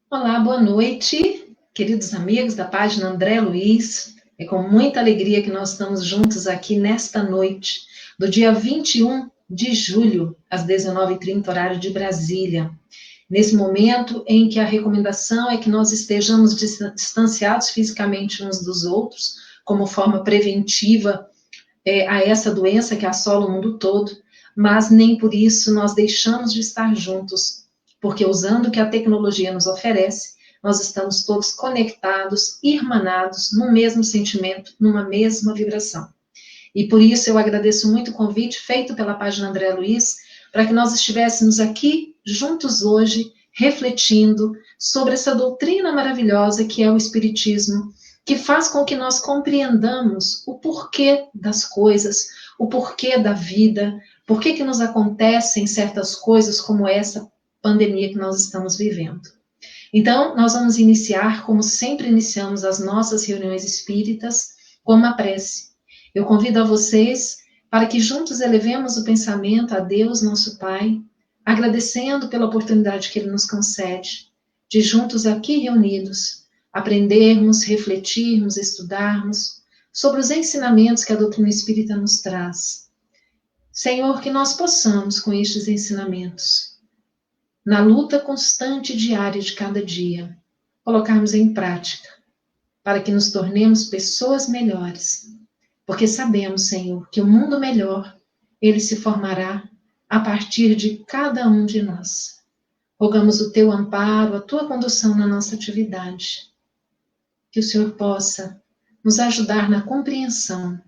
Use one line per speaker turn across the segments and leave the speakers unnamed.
Olá, boa noite, queridos amigos da página André Luiz. É com muita alegria que nós estamos juntos aqui nesta noite, do dia 21 de julho, às 19h30, horário de Brasília. Nesse momento em que a recomendação é que nós estejamos distanciados fisicamente uns dos outros, como forma preventiva a essa doença que assola o mundo todo, mas nem por isso nós deixamos de estar juntos, porque usando o que a tecnologia nos oferece, nós estamos todos conectados, irmanados, num mesmo sentimento, numa mesma vibração. E por isso eu agradeço muito o convite feito pela página André Luiz, para que nós estivéssemos aqui juntos hoje, refletindo sobre essa doutrina maravilhosa que é o Espiritismo, que faz com que nós compreendamos o porquê das coisas, o porquê da vida, por que nos acontecem certas coisas como essa pandemia que nós estamos vivendo. Então, nós vamos iniciar, como sempre iniciamos as nossas reuniões espíritas, com uma prece. Eu convido a vocês para que juntos elevemos o pensamento a Deus, nosso Pai, agradecendo pela oportunidade que Ele nos concede, de juntos aqui reunidos, aprendermos, refletirmos, estudarmos sobre os ensinamentos que a doutrina espírita nos traz. Senhor, que nós possamos, com estes ensinamentos, na luta constante e diária de cada dia, colocarmos em prática, para que nos tornemos pessoas melhores, porque sabemos, Senhor, que o mundo melhor, ele se formará a partir de cada um de nós. Rogamos o teu amparo, a tua condução na nossa atividade, que o Senhor possa nos ajudar na compreensão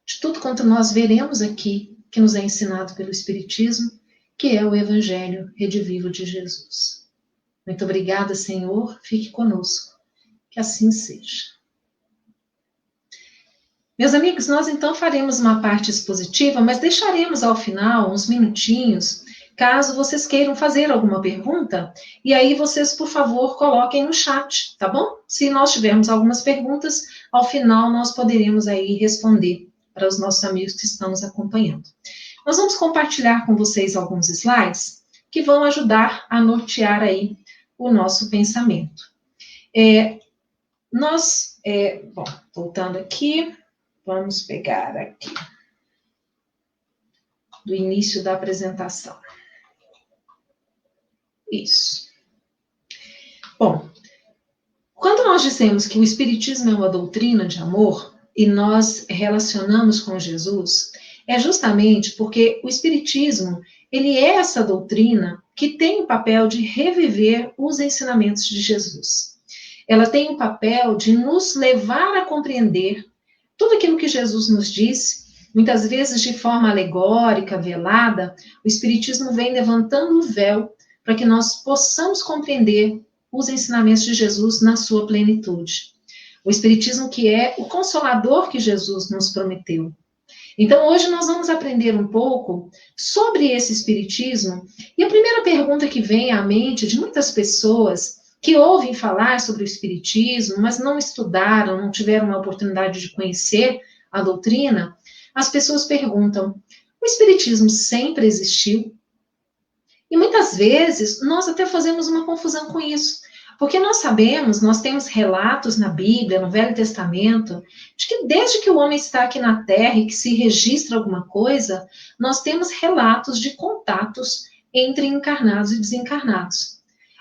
de tudo quanto nós veremos aqui, que nos é ensinado pelo Espiritismo, que é o Evangelho redivivo de Jesus. Muito obrigada, Senhor, fique conosco, que assim seja. Meus amigos, nós então faremos uma parte expositiva, mas deixaremos ao final uns minutinhos, caso vocês queiram fazer alguma pergunta, e aí vocês, por favor, coloquem no chat, tá bom? Se nós tivermos algumas perguntas, ao final nós poderemos aí responder para os nossos amigos que estão nos acompanhando. Nós vamos compartilhar com vocês alguns slides que vão ajudar a nortear aí o nosso pensamento. Bom, voltando aqui, vamos pegar aqui do início da apresentação. Isso. Bom, quando nós dizemos que o Espiritismo é uma doutrina de amor e nós relacionamos com Jesus, é justamente porque o Espiritismo, ele é essa doutrina que tem o papel de reviver os ensinamentos de Jesus. Ela tem o papel de nos levar a compreender tudo aquilo que Jesus nos disse, muitas vezes de forma alegórica, velada, o Espiritismo vem levantando o véu para que nós possamos compreender os ensinamentos de Jesus na sua plenitude. O Espiritismo que é o consolador que Jesus nos prometeu. Então, hoje nós vamos aprender um pouco sobre esse Espiritismo, e a primeira pergunta que vem à mente de muitas pessoas que ouvem falar sobre o Espiritismo, mas não estudaram, não tiveram a oportunidade de conhecer a doutrina, as pessoas perguntam: o Espiritismo sempre existiu? E muitas vezes nós até fazemos uma confusão com isso, porque nós sabemos, nós temos relatos na Bíblia, no Velho Testamento, de que desde que o homem está aqui na Terra e que se registra alguma coisa, nós temos relatos de contatos entre encarnados e desencarnados.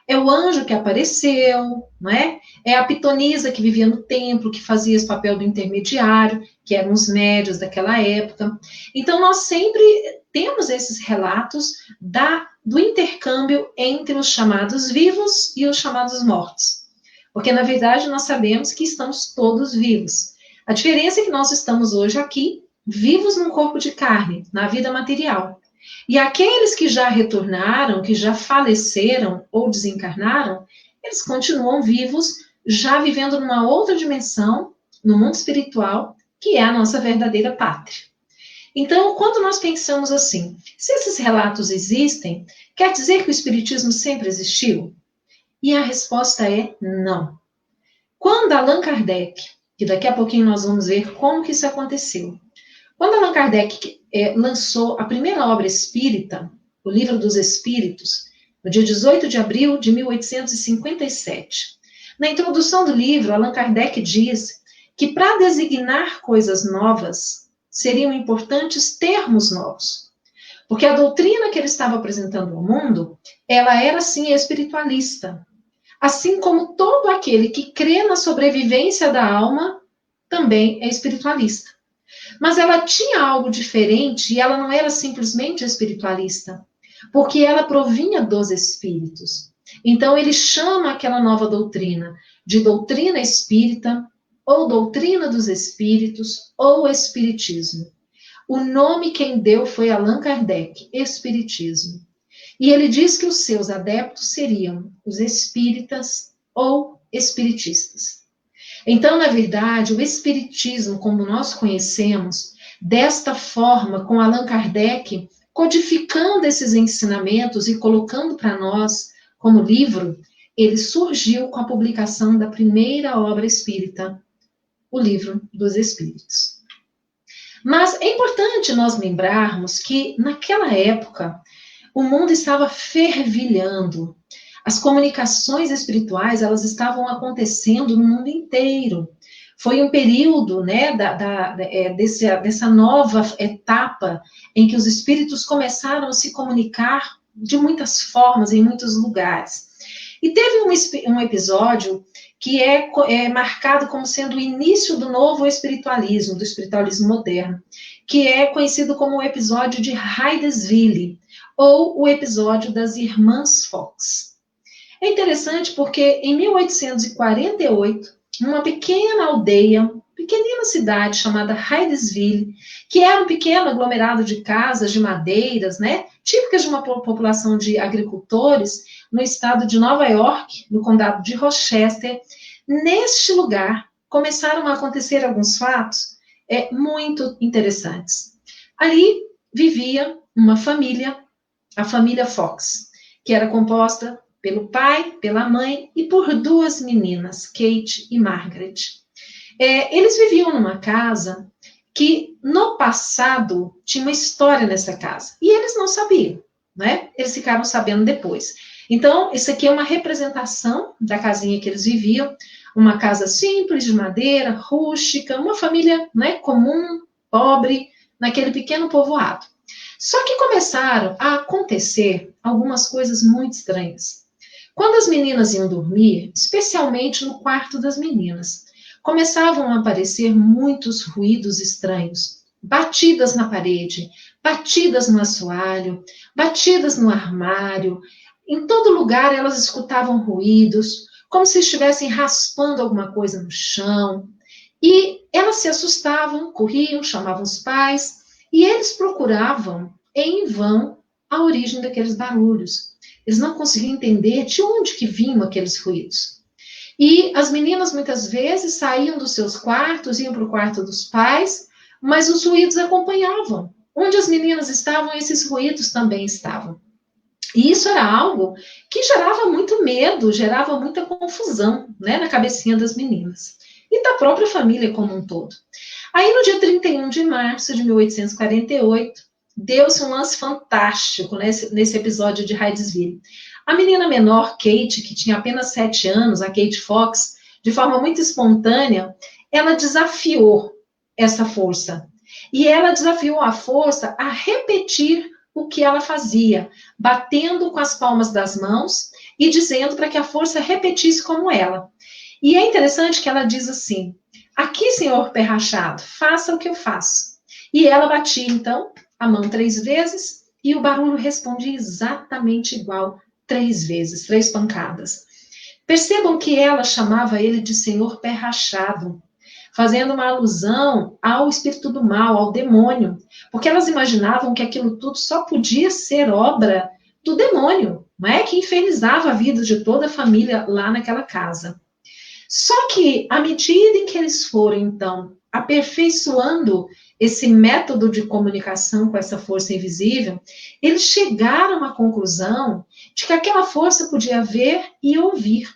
É o anjo que apareceu, não é? É a pitonisa que vivia no templo, que fazia esse papel do intermediário, que eram os médios daquela época. Então, nós sempre temos esses relatos do intercâmbio entre os chamados vivos e os chamados mortos. Porque, na verdade, nós sabemos que estamos todos vivos. A diferença é que nós estamos hoje aqui, vivos num corpo de carne, na vida material. E aqueles que já retornaram, que já faleceram ou desencarnaram, eles continuam vivos, já vivendo numa outra dimensão, no mundo espiritual, que é a nossa verdadeira pátria. Então, quando nós pensamos assim, se esses relatos existem, quer dizer que o Espiritismo sempre existiu? E a resposta é não. Quando Allan Kardec, que daqui a pouquinho nós vamos ver como que isso aconteceu, quando Allan Kardec lançou a primeira obra espírita, o Livro dos Espíritos, no dia 18 de abril de 1857. Na introdução do livro, Allan Kardec diz que para designar coisas novas, seriam importantes termos novos. Porque a doutrina que ele estava apresentando ao mundo, ela era sim espiritualista. Assim como todo aquele que crê na sobrevivência da alma, também é espiritualista. Mas ela tinha algo diferente e ela não era simplesmente espiritualista, porque ela provinha dos espíritos. Então ele chama aquela nova doutrina de doutrina espírita, ou doutrina dos espíritos, ou espiritismo. O nome quem deu foi Allan Kardec, espiritismo. E ele diz que os seus adeptos seriam os espíritas ou espiritistas. Então, na verdade, o espiritismo, como nós conhecemos, desta forma, com Allan Kardec, codificando esses ensinamentos e colocando para nós como livro, ele surgiu com a publicação da primeira obra espírita, o Livro dos Espíritos. Mas é importante nós lembrarmos que, naquela época, o mundo estava fervilhando. As comunicações espirituais, elas estavam acontecendo no mundo inteiro. Foi um período, né, dessa nova etapa em que os espíritos começaram a se comunicar de muitas formas, em muitos lugares. E teve um episódio que é marcado como sendo o início do novo espiritualismo, do espiritualismo moderno, que é conhecido como o episódio de Hydesville, ou o episódio das Irmãs Fox. É interessante porque em 1848, numa pequena aldeia, pequenina cidade chamada Hydesville, que era um pequeno aglomerado de casas de madeiras, né, típicas de uma população de agricultores, no estado de Nova York, no condado de Rochester, neste lugar começaram a acontecer alguns fatos muito interessantes. Ali vivia uma família, a família Fox, que era composta pelo pai, pela mãe e por duas meninas, Kate e Margaret. Eles viviam numa casa que, no passado, tinha uma história nessa casa. E eles não sabiam, né? Eles ficaram sabendo depois. Então, isso aqui é uma representação da casinha que eles viviam, uma casa simples, de madeira, rústica, uma família, né, comum, pobre, naquele pequeno povoado. Só que começaram a acontecer algumas coisas muito estranhas. Quando as meninas iam dormir, especialmente no quarto das meninas, começavam a aparecer muitos ruídos estranhos, batidas na parede, batidas no assoalho, batidas no armário. Em todo lugar elas escutavam ruídos, como se estivessem raspando alguma coisa no chão. E elas se assustavam, corriam, chamavam os pais, e eles procuravam em vão a origem daqueles barulhos. Eles não conseguiam entender de onde que vinham aqueles ruídos. E as meninas muitas vezes saíam dos seus quartos, iam para o quarto dos pais, mas os ruídos acompanhavam. Onde as meninas estavam, esses ruídos também estavam. E isso era algo que gerava muito medo, gerava muita confusão, né, na cabecinha das meninas. E da própria família como um todo. Aí, no dia 31 de março de 1848, deu-se um lance fantástico nesse episódio de Hydesville. A menina menor, Kate, que tinha apenas 7 anos, a Kate Fox, de forma muito espontânea, ela desafiou essa força. E ela desafiou a força a repetir o que ela fazia, batendo com as palmas das mãos e dizendo para que a força repetisse como ela. E é interessante que ela diz assim: aqui, senhor pé rachado, faça o que eu faço. E ela batia, então, a mão 3 vezes e o barulho respondia exatamente igual 3 vezes, 3 pancadas. Percebam que ela chamava ele de senhor pé rachado, fazendo uma alusão ao espírito do mal, ao demônio, porque elas imaginavam que aquilo tudo só podia ser obra do demônio, não é? Que infernizava a vida de toda a família lá naquela casa. Só que, à medida em que eles foram, então, aperfeiçoando esse método de comunicação com essa força invisível, eles chegaram à conclusão de que aquela força podia ver e ouvir.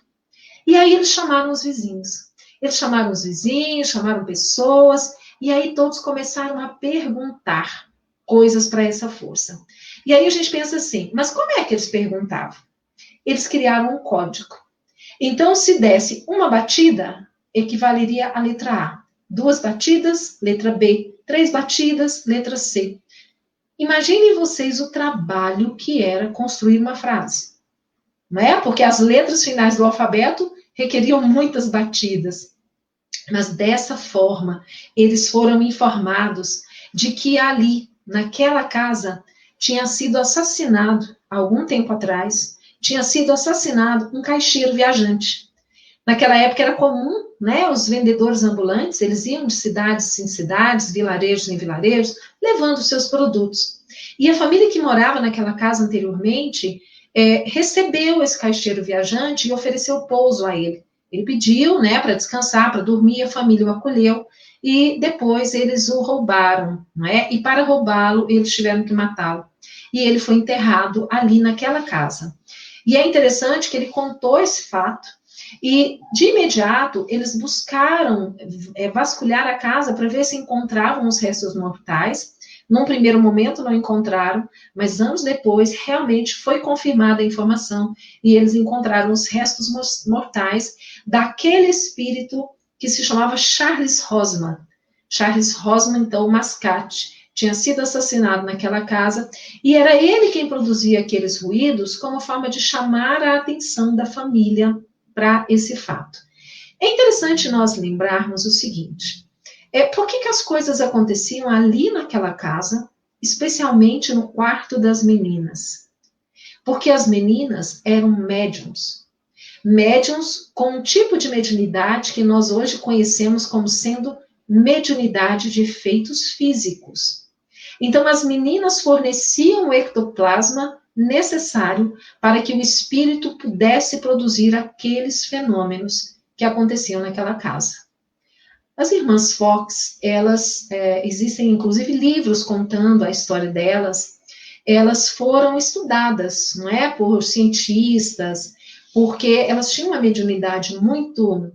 E aí eles chamaram os vizinhos. Eles chamaram os vizinhos, chamaram pessoas, e aí todos começaram a perguntar coisas para essa força. E aí a gente pensa assim, mas como é que eles perguntavam? eles criaram um código. Então, se desse uma batida, equivaleria à letra A. 2 batidas, letra B. 3 batidas, letra C. Imaginem vocês o trabalho que era construir uma frase. Não é? Porque as letras finais do alfabeto requeriam muitas batidas. Mas dessa forma, eles foram informados de que ali, naquela casa, tinha sido assassinado, há algum tempo atrás, tinha sido assassinado um caixeiro viajante. Naquela época era comum, né, os vendedores ambulantes, eles iam de cidades em cidades, vilarejos em vilarejos, levando seus produtos. E a família que morava naquela casa anteriormente recebeu esse caixeiro viajante e ofereceu pouso a ele. Ele pediu, né, para descansar, para dormir, a família o acolheu e depois eles o roubaram, né? E para roubá-lo, eles tiveram que matá-lo. E ele foi enterrado ali naquela casa. E é interessante que ele contou esse fato e, de imediato, eles buscaram vasculhar a casa para ver se encontravam os restos mortais. Num primeiro momento não encontraram, mas anos depois realmente foi confirmada a informação e eles encontraram os restos mortais daquele espírito que se chamava Charles Rosman. Charles Rosman, então, o mascate, tinha sido assassinado naquela casa e era ele quem produzia aqueles ruídos como forma de chamar a atenção da família para esse fato. É interessante nós lembrarmos o seguinte: por que as coisas aconteciam ali naquela casa, especialmente no quarto das meninas? Porque as meninas eram médiums. Médiums com um tipo de mediunidade que nós hoje conhecemos como sendo mediunidade de efeitos físicos. Então, as meninas forneciam o ectoplasma necessário para que o espírito pudesse produzir aqueles fenômenos que aconteciam naquela casa. As irmãs Fox, elas, existem inclusive livros contando a história delas, elas foram estudadas, não é, por cientistas, porque elas tinham uma mediunidade muito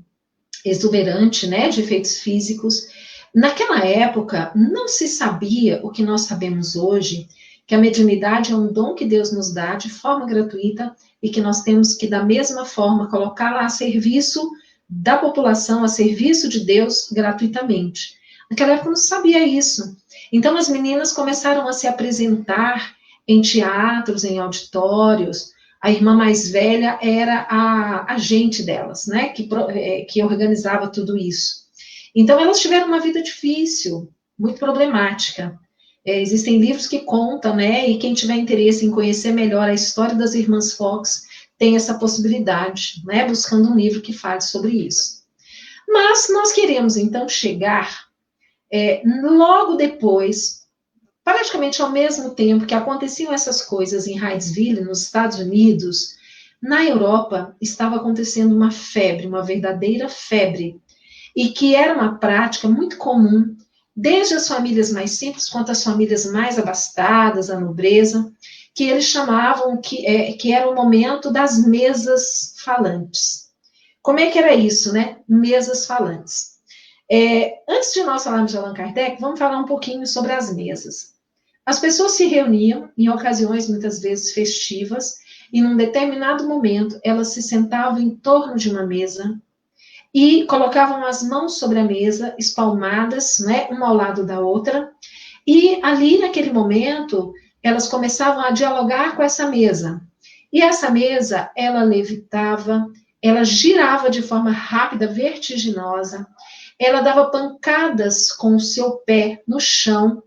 exuberante, né, de efeitos físicos. Naquela época, não se sabia o que nós sabemos hoje, que a mediunidade é um dom que Deus nos dá de forma gratuita e que nós temos que, da mesma forma, colocá-la a serviço da população, a serviço de Deus, gratuitamente. Naquela época não se sabia isso. Então, as meninas começaram a se apresentar em teatros, em auditórios. A irmã mais velha era a agente delas, né, que organizava tudo isso. Então, elas tiveram uma vida difícil, muito problemática. Existem livros que contam, né, e quem tiver interesse em conhecer melhor a história das irmãs Fox tem essa possibilidade, né, buscando um livro que fale sobre isso. Mas nós queremos, então, chegar logo depois, praticamente ao mesmo tempo que aconteciam essas coisas em Hydesville, nos Estados Unidos, na Europa estava acontecendo uma febre, uma verdadeira febre, e que era uma prática muito comum, desde as famílias mais simples quanto as famílias mais abastadas, a nobreza, que eles chamavam que era o momento das mesas falantes. Como é que era isso, né? Mesas falantes. Antes de nós falarmos de Allan Kardec, vamos falar um pouquinho sobre as mesas. As pessoas se reuniam em ocasiões muitas vezes festivas e num determinado momento elas se sentavam em torno de uma mesa e colocavam as mãos sobre a mesa, espalmadas, né, uma ao lado da outra, e ali naquele momento elas começavam a dialogar com essa mesa. E essa mesa, ela levitava, ela girava de forma rápida, vertiginosa, ela dava pancadas com o seu pé no chão,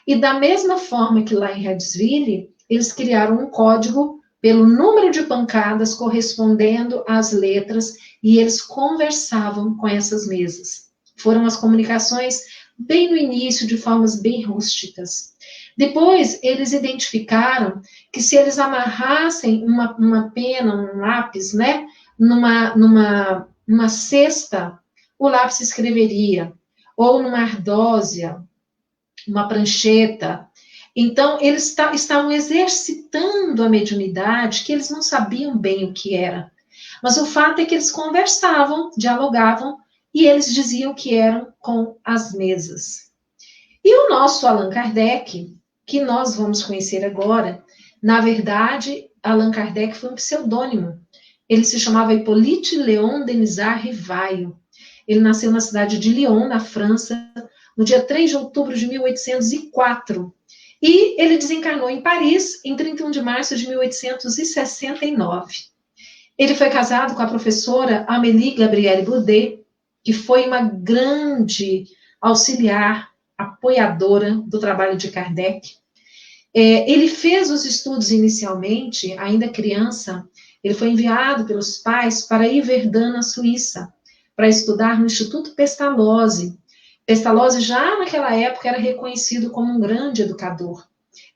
e da mesma forma que lá em Hydesville, eles criaram um código pelo número de pancadas correspondendo às letras, e eles conversavam com essas mesas. Foram as comunicações bem no início, de formas bem rústicas. Depois, eles identificaram que se eles amarrassem uma pena, um lápis, né, numa cesta, o lápis escreveria, ou numa ardósia, uma prancheta. Então, eles estavam exercitando a mediunidade, que eles não sabiam bem o que era. Mas o fato é que eles conversavam, dialogavam, e eles diziam que eram com as mesas. E o nosso Allan Kardec, que nós vamos conhecer agora, na verdade, Allan Kardec foi um pseudônimo. Ele se chamava Hippolyte Léon Denisard Rivaio. Ele nasceu na cidade de Lyon, na França, no dia 3 de outubro de 1804. E ele desencarnou em Paris em 31 de março de 1869. Ele foi casado com a professora Amélie Gabrielle Baudet, que foi uma grande auxiliar, apoiadora do trabalho de Kardec. Ele fez os estudos inicialmente, ainda criança, ele foi enviado pelos pais para Yverdun, na Suíça, para estudar no Instituto Pestalozzi. Pestalozzi já naquela época era reconhecido como um grande educador.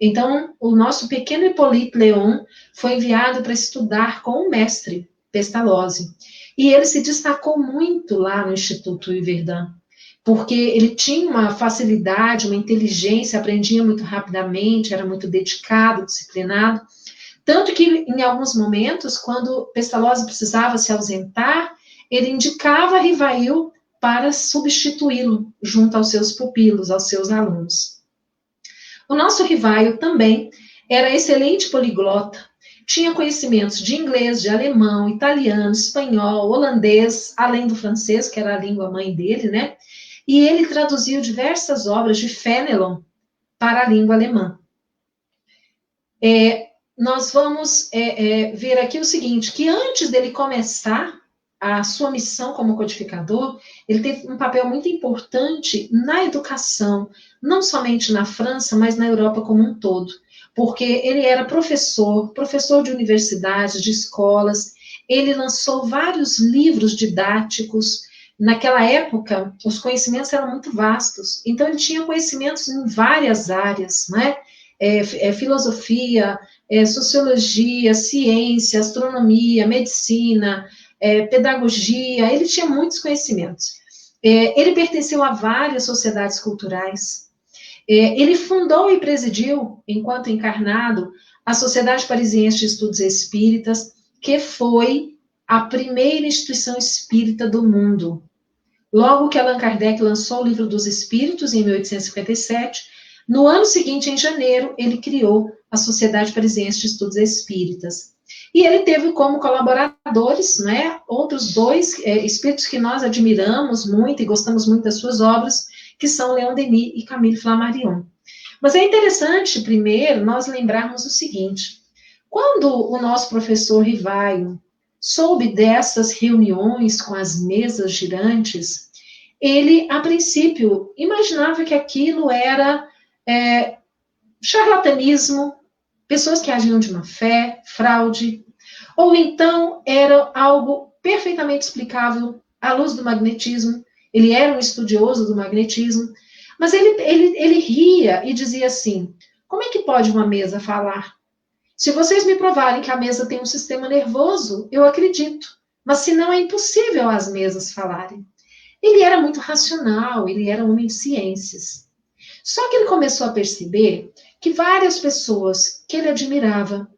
Então, o nosso pequeno Hippolyte Léon foi enviado para estudar com o mestre Pestalozzi. E ele se destacou muito lá no Instituto Yverdun, porque ele tinha uma facilidade, uma inteligência, aprendia muito rapidamente, era muito dedicado, disciplinado. Tanto que, em alguns momentos, quando Pestalozzi precisava se ausentar, ele indicava Rivail para substituí-lo junto aos seus pupilos, aos seus alunos. O nosso Rivail também era excelente poliglota, tinha conhecimentos de inglês, de alemão, italiano, espanhol, holandês, além do francês, que era a língua mãe dele, né? E ele traduziu diversas obras de Fénelon para a língua alemã. Nós vamos ver aqui o seguinte, que antes dele começar a sua missão como codificador, ele teve um papel muito importante na educação, não somente na França, mas na Europa como um todo, porque ele era professor de universidades, de escolas, ele lançou vários livros didáticos. Naquela época, os conhecimentos eram muito vastos, então ele tinha conhecimentos em várias áreas, né? Filosofia, sociologia, ciência, astronomia, medicina, pedagogia, ele tinha muitos conhecimentos. Ele pertenceu a várias sociedades culturais. Ele fundou e presidiu, enquanto encarnado, a Sociedade Parisiense de Estudos Espíritas, que foi a primeira instituição espírita do mundo. Logo que Allan Kardec lançou o Livro dos Espíritos, em 1857, no ano seguinte, em janeiro, ele criou a Sociedade Parisiense de Estudos Espíritas. E ele teve como colaboradores, né, outros dois espíritos que nós admiramos muito e gostamos muito das suas obras, que são Leon Denis e Camille Flammarion. Mas é interessante, primeiro, nós lembrarmos o seguinte: quando o nosso professor Rivaio soube dessas reuniões com as mesas girantes, ele, a princípio, imaginava que aquilo era charlatanismo, pessoas que agiam de má fé, fraude, ou então era algo perfeitamente explicável à luz do magnetismo. Ele era um estudioso do magnetismo, mas ele ria e dizia assim: como é que pode uma mesa falar? Se vocês me provarem que a mesa tem um sistema nervoso, eu acredito, mas se não, é impossível as mesas falarem. Ele era muito racional, ele era um homem de ciências. Só que ele começou a perceber que várias pessoas que ele admirava,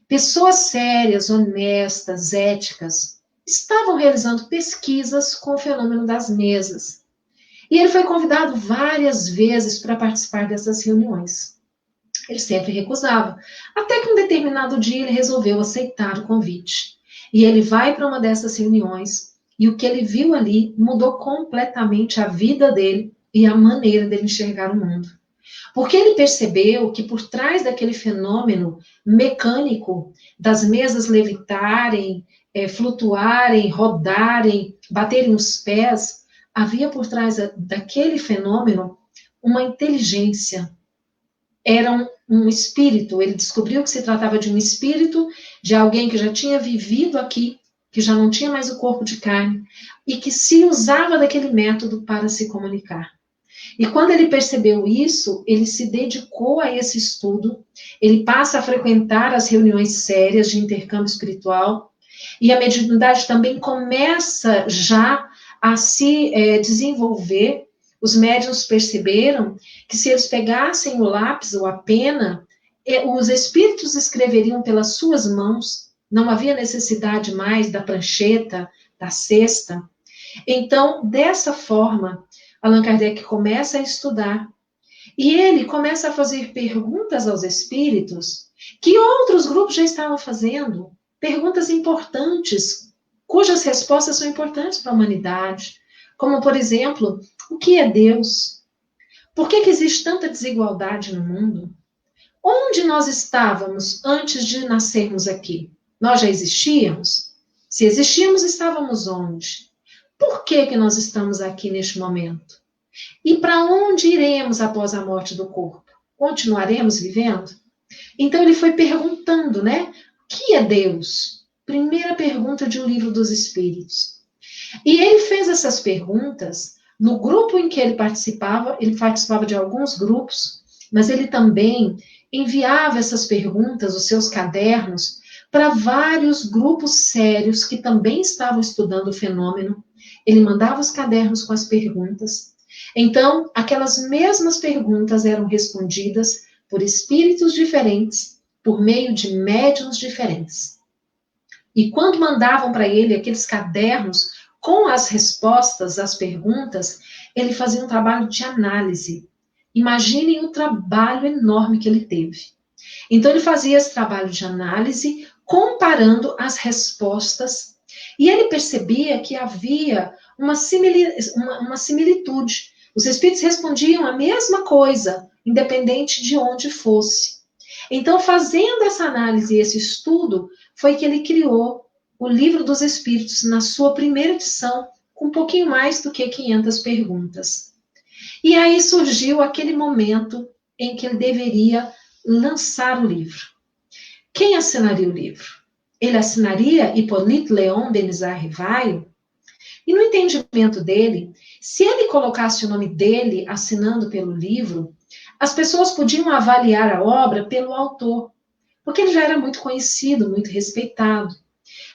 pessoas sérias, honestas, éticas, estavam realizando pesquisas com o fenômeno das mesas. E ele foi convidado várias vezes para participar dessas reuniões. Ele sempre recusava, até que um determinado dia ele resolveu aceitar o convite. E ele vai para uma dessas reuniões, e o que ele viu ali mudou completamente a vida dele e a maneira dele enxergar o mundo. Porque ele percebeu que por trás daquele fenômeno mecânico, das mesas levitarem, flutuarem, rodarem, baterem os pés, havia por trás daquele fenômeno uma inteligência. Era um espírito. Ele descobriu que se tratava de um espírito, de alguém que já tinha vivido aqui, que já não tinha mais o corpo de carne, e que se usava daquele método para se comunicar. E quando ele percebeu isso, ele se dedicou a esse estudo, ele passa a frequentar as reuniões sérias de intercâmbio espiritual, e a mediunidade também começa já a se desenvolver. Os médiuns perceberam que se eles pegassem o lápis ou a pena, os espíritos escreveriam pelas suas mãos, não havia necessidade mais da prancheta, da cesta. Então, dessa forma, Allan Kardec começa a estudar, e ele começa a fazer perguntas aos espíritos, que outros grupos já estavam fazendo perguntas importantes, cujas respostas são importantes para a humanidade, como, por exemplo, o que é Deus? Por que existe tanta desigualdade no mundo? Onde nós estávamos antes de nascermos aqui? Nós já existíamos? Se existíamos, estávamos onde? Por que nós estamos aqui neste momento? E para onde iremos após a morte do corpo? Continuaremos vivendo? Então ele foi perguntando, né? O que é Deus? Primeira pergunta de O Livro dos Espíritos. E ele fez essas perguntas no grupo em que ele participava de alguns grupos, mas ele também enviava essas perguntas, os seus cadernos, para vários grupos sérios que também estavam estudando o fenômeno. Ele mandava os cadernos com as perguntas. Então, aquelas mesmas perguntas eram respondidas por espíritos diferentes, por meio de médiuns diferentes. E quando mandavam para ele aqueles cadernos com as respostas às perguntas, ele fazia um trabalho de análise. Imaginem o trabalho enorme que ele teve. Então, ele fazia esse trabalho de análise, comparando as respostas, e ele percebia que havia uma similitude. Os espíritos respondiam a mesma coisa, independente de onde fosse. Então, fazendo essa análise e esse estudo, foi que ele criou o Livro dos Espíritos, na sua primeira edição, com um pouquinho mais do que 500 perguntas. E aí surgiu aquele momento em que ele deveria lançar o livro. Quem assinaria o livro? Ele assinaria Hippolyte Léon Benizar Rivaio? E no entendimento dele, se ele colocasse o nome dele assinando pelo livro, as pessoas podiam avaliar a obra pelo autor, porque ele já era muito conhecido, muito respeitado.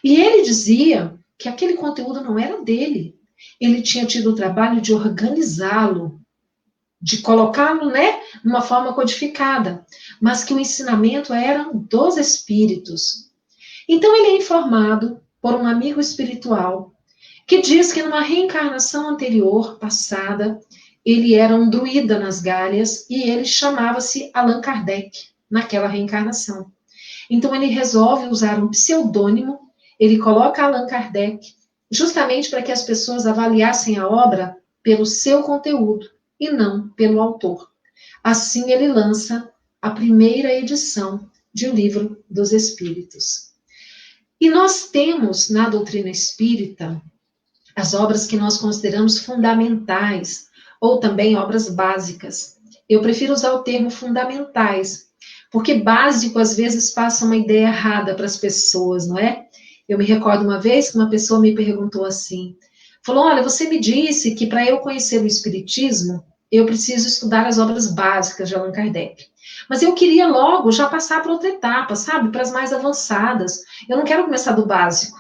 E ele dizia que aquele conteúdo não era dele. Ele tinha tido o trabalho de organizá-lo, de colocá-lo, né, numa forma codificada, mas que o ensinamento era dos espíritos. Então ele é informado por um amigo espiritual que diz que numa reencarnação anterior, passada, ele era um druida nas Gálias e ele chamava-se Allan Kardec naquela reencarnação. Então ele resolve usar um pseudônimo, ele coloca Allan Kardec justamente para que as pessoas avaliassem a obra pelo seu conteúdo e não pelo autor. Assim ele lança a primeira edição de O Livro dos Espíritos. E nós temos na doutrina espírita as obras que nós consideramos fundamentais, ou também obras básicas. Eu prefiro usar o termo fundamentais, porque básico às vezes passa uma ideia errada para as pessoas, não é? Eu me recordo uma vez que uma pessoa me perguntou assim, falou, olha, você me disse que para eu conhecer o Espiritismo, eu preciso estudar as obras básicas de Allan Kardec. Mas eu queria logo já passar para outra etapa, sabe? Para as mais avançadas. Eu não quero começar do básico.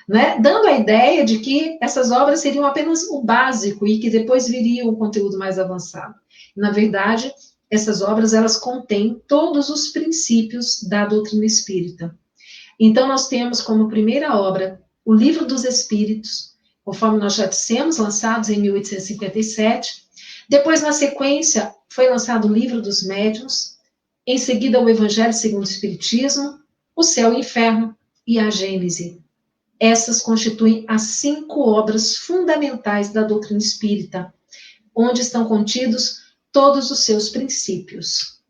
Né? Dando a ideia de que essas obras seriam apenas o básico e que depois viria o conteúdo mais avançado. Na verdade, essas obras elas contêm todos os princípios da doutrina espírita. Então, nós temos como primeira obra o Livro dos Espíritos, conforme nós já dissemos, lançados em 1857. Depois, na sequência, foi lançado o Livro dos Médiuns, em seguida o Evangelho segundo o Espiritismo, o Céu e o Inferno e a Gênese. Essas constituem as 5 obras fundamentais da doutrina espírita, onde estão contidos todos os seus princípios.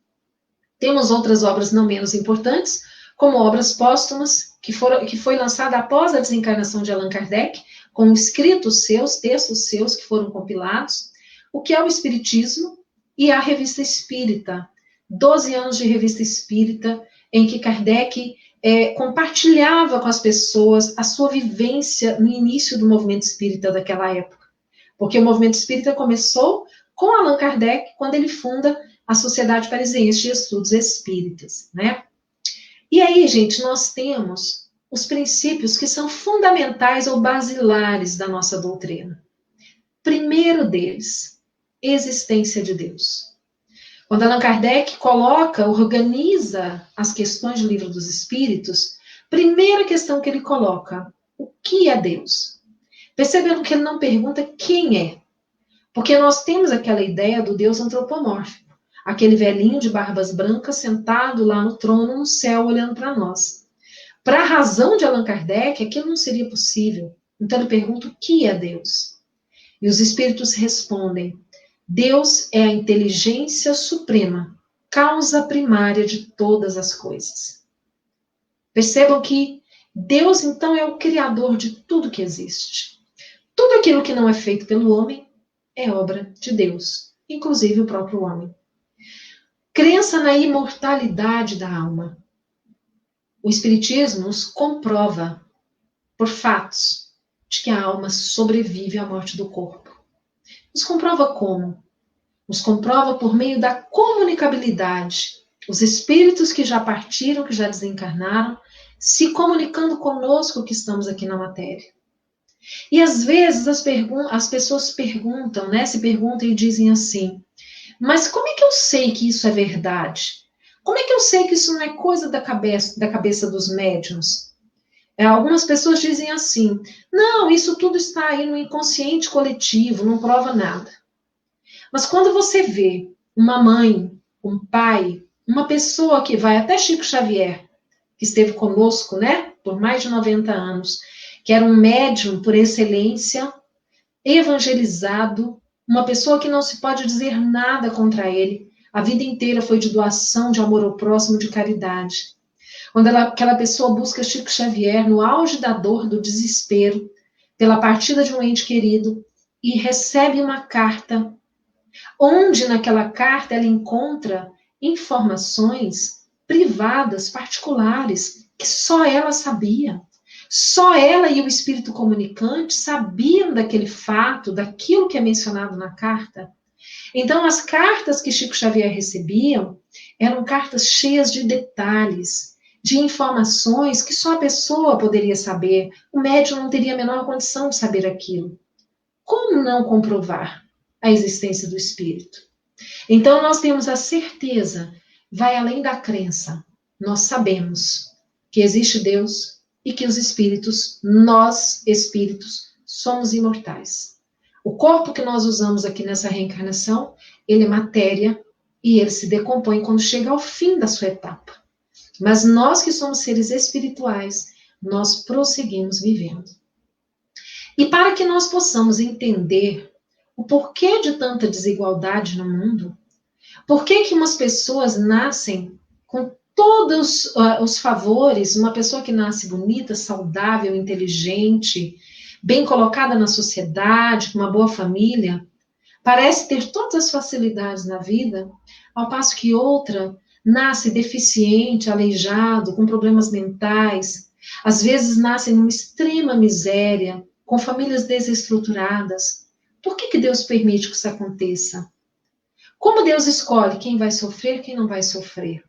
Temos outras obras não menos importantes, como obras póstumas, que foi lançada após a desencarnação de Allan Kardec, com escritos seus, textos seus que foram compilados, o que é o Espiritismo e a Revista Espírita. 12 anos de Revista Espírita, em que Kardec compartilhava com as pessoas a sua vivência no início do movimento espírita daquela época. Porque o movimento espírita começou com Allan Kardec, quando ele funda a Sociedade Parisiense de Estudos Espíritas, né? E aí, gente, nós temos os princípios que são fundamentais ou basilares da nossa doutrina. Primeiro deles, existência de Deus. Quando Allan Kardec organiza as questões do Livro dos Espíritos, primeira questão que ele coloca, o que é Deus? Percebendo que ele não pergunta quem é, porque nós temos aquela ideia do Deus antropomórfico. aquele velhinho de barbas brancas sentado lá no trono, no céu, olhando para nós. Para a razão de Allan Kardec, aquilo não seria possível. Então ele pergunta o que é Deus? E os espíritos respondem: Deus é a inteligência suprema, causa primária de todas as coisas. Percebam que Deus, então, é o criador de tudo que existe. Tudo aquilo que não é feito pelo homem é obra de Deus, inclusive o próprio homem. Crença na imortalidade da alma. O Espiritismo nos comprova, por fatos, de que a alma sobrevive à morte do corpo. Nos comprova como? Nos comprova por meio da comunicabilidade. Os espíritos que já partiram, que já desencarnaram, se comunicando conosco que estamos aqui na matéria. E às vezes as pessoas perguntam, né? Se perguntam e dizem assim: mas como é que eu sei que isso é verdade? Como é que eu sei que isso não é coisa da cabeça dos médiuns? Algumas pessoas dizem assim: não, isso tudo está aí no inconsciente coletivo, não prova nada. Mas quando você vê uma mãe, um pai, uma pessoa que vai até Chico Xavier, que esteve conosco, né, por mais de 90 anos, que era um médium por excelência, evangelizado, uma pessoa que não se pode dizer nada contra ele, a vida inteira foi de doação, de amor ao próximo, de caridade. Quando aquela pessoa busca Chico Xavier no auge da dor, do desespero, pela partida de um ente querido, e recebe uma carta, onde naquela carta ela encontra informações privadas, particulares, que só ela sabia. Só ela e o espírito comunicante sabiam daquele fato, daquilo que é mencionado na carta. Então, as cartas que Chico Xavier recebiam eram cartas cheias de detalhes, de informações que só a pessoa poderia saber. O médium não teria a menor condição de saber aquilo. Como não comprovar a existência do espírito? Então, nós temos a certeza, vai além da crença. Nós sabemos que existe Deus e que os espíritos, nós espíritos, somos imortais. O corpo que nós usamos aqui nessa reencarnação, ele é matéria e ele se decompõe quando chega ao fim da sua etapa. Mas nós que somos seres espirituais, nós prosseguimos vivendo. E para que nós possamos entender o porquê de tanta desigualdade no mundo, por que umas pessoas nascem com todos os favores, uma pessoa que nasce bonita, saudável, inteligente, bem colocada na sociedade, com uma boa família, parece ter todas as facilidades na vida, ao passo que outra nasce deficiente, aleijado, com problemas mentais, às vezes nasce numa extrema miséria, com famílias desestruturadas. Por que Deus permite que isso aconteça? Como Deus escolhe quem vai sofrer, quem não vai sofrer?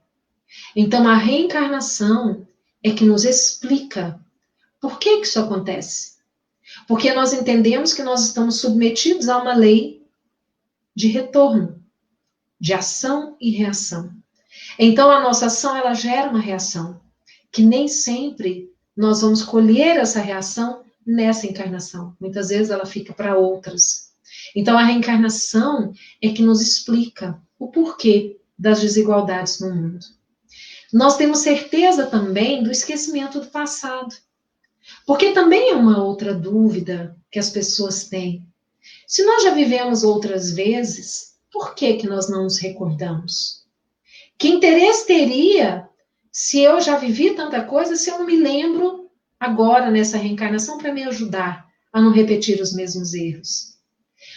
Então, a reencarnação é que nos explica por que isso acontece. Porque nós entendemos que nós estamos submetidos a uma lei de retorno, de ação e reação. Então, a nossa ação, ela gera uma reação, que nem sempre nós vamos colher essa reação nessa encarnação. Muitas vezes ela fica para outras. Então, a reencarnação é que nos explica o porquê das desigualdades no mundo. Nós temos certeza também do esquecimento do passado. Porque também é uma outra dúvida que as pessoas têm. Se nós já vivemos outras vezes, por que nós não nos recordamos? Que interesse teria se eu já vivi tanta coisa, se eu não me lembro agora nessa reencarnação para me ajudar a não repetir os mesmos erros?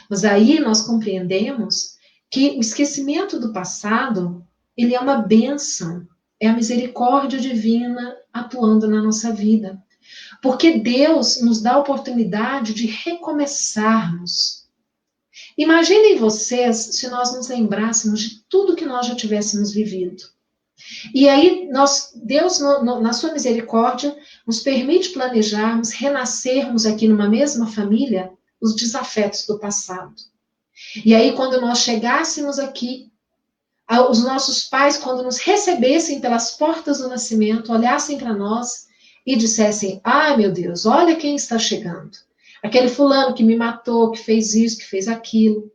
Mas aí nós compreendemos que o esquecimento do passado, ele é uma bênção, é a misericórdia divina atuando na nossa vida. Porque Deus nos dá a oportunidade de recomeçarmos. Imaginem vocês se nós nos lembrássemos de tudo que nós já tivéssemos vivido. E aí, Deus, na sua misericórdia, nos permite planejarmos, renascermos aqui numa mesma família, os desafetos do passado. E aí, quando nós chegássemos aqui, os nossos pais, quando nos recebessem pelas portas do nascimento, olhassem para nós e dissessem: ai meu Deus, olha quem está chegando. Aquele fulano que me matou, que fez isso, que fez aquilo.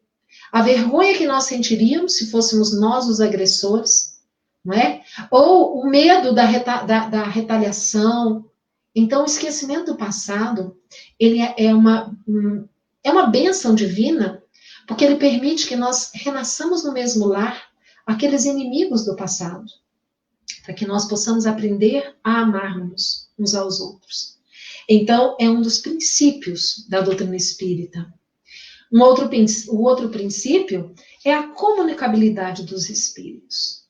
A vergonha que nós sentiríamos se fôssemos nós os agressores, não é? Ou o medo da retaliação. Então, o esquecimento do passado, ele é uma bênção divina, porque ele permite que nós renasçamos no mesmo lar aqueles inimigos do passado, para que nós possamos aprender a amarmos uns aos outros. Então, é um dos princípios da doutrina espírita. O outro princípio é a comunicabilidade dos espíritos.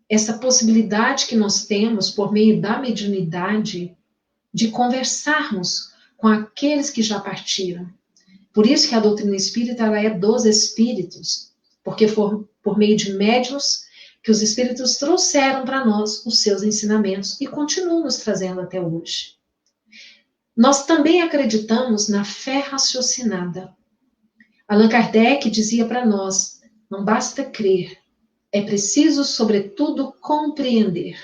Essa possibilidade que nós temos, por meio da mediunidade, de conversarmos com aqueles que já partiram. Por isso que a doutrina espírita ela é dos espíritos, porque foi por meio de médiuns que os espíritos trouxeram para nós os seus ensinamentos e continuam nos trazendo até hoje. Nós também acreditamos na fé raciocinada. Allan Kardec dizia para nós, não basta crer, é preciso, sobretudo, compreender.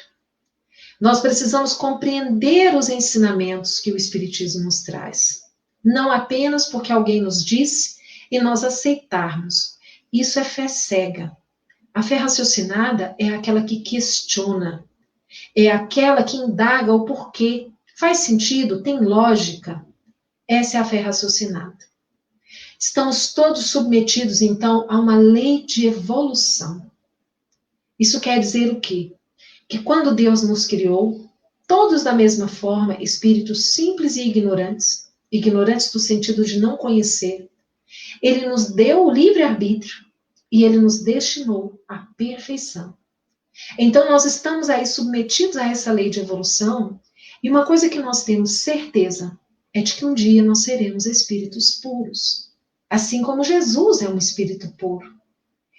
Nós precisamos compreender os ensinamentos que o Espiritismo nos traz. Não apenas porque alguém nos disse e nós aceitarmos. Isso é fé cega. A fé raciocinada é aquela que questiona. É aquela que indaga o porquê. Faz sentido? Tem lógica? Essa é a fé raciocinada. Estamos todos submetidos, então, a uma lei de evolução. Isso quer dizer o quê? Que quando Deus nos criou, todos da mesma forma, espíritos simples e ignorantes, ignorantes no sentido de não conhecer, Ele nos deu o livre-arbítrio e Ele nos destinou à perfeição. Então, nós estamos aí submetidos a essa lei de evolução, e uma coisa que nós temos certeza é de que um dia nós seremos espíritos puros. Assim como Jesus é um espírito puro.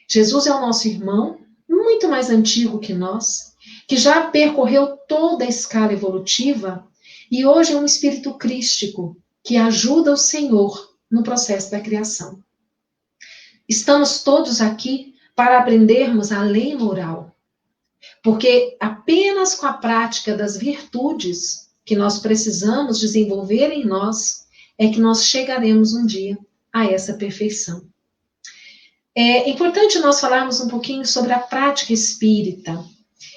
Jesus é o nosso irmão, muito mais antigo que nós, que já percorreu toda a escala evolutiva e hoje é um espírito crístico que ajuda o Senhor no processo da criação. Estamos todos aqui para aprendermos a lei moral, porque apenas com a prática das virtudes que nós precisamos desenvolver em nós é que nós chegaremos um dia a essa perfeição. É importante nós falarmos um pouquinho sobre a prática espírita.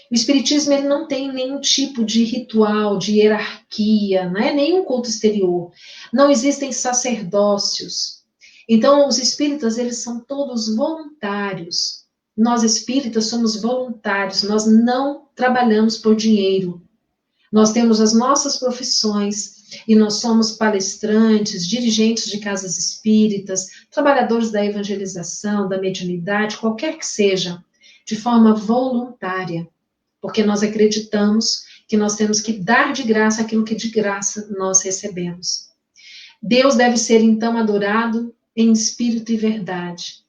O espiritismo ele não tem nenhum tipo de ritual, de hierarquia, não é nenhum culto exterior. Não existem sacerdócios. Então, os espíritas eles são todos voluntários. Nós espíritas somos voluntários, nós não trabalhamos por dinheiro. Nós temos as nossas profissões, e nós somos palestrantes, dirigentes de casas espíritas, trabalhadores da evangelização, da mediunidade, qualquer que seja, de forma voluntária, porque nós acreditamos que nós temos que dar de graça aquilo que de graça nós recebemos. Deus deve ser, então, adorado em espírito e verdade.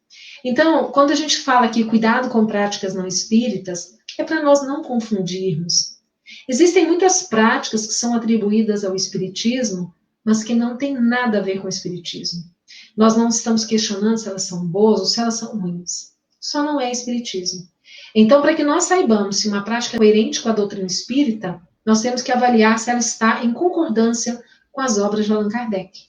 Então, quando a gente fala aqui cuidado com práticas não espíritas, é para nós não confundirmos. Existem muitas práticas que são atribuídas ao espiritismo, mas que não têm nada a ver com o espiritismo. Nós não estamos questionando se elas são boas ou se elas são ruins. Só não é espiritismo. Então, para que nós saibamos se uma prática é coerente com a doutrina espírita, nós temos que avaliar se ela está em concordância com as obras de Allan Kardec.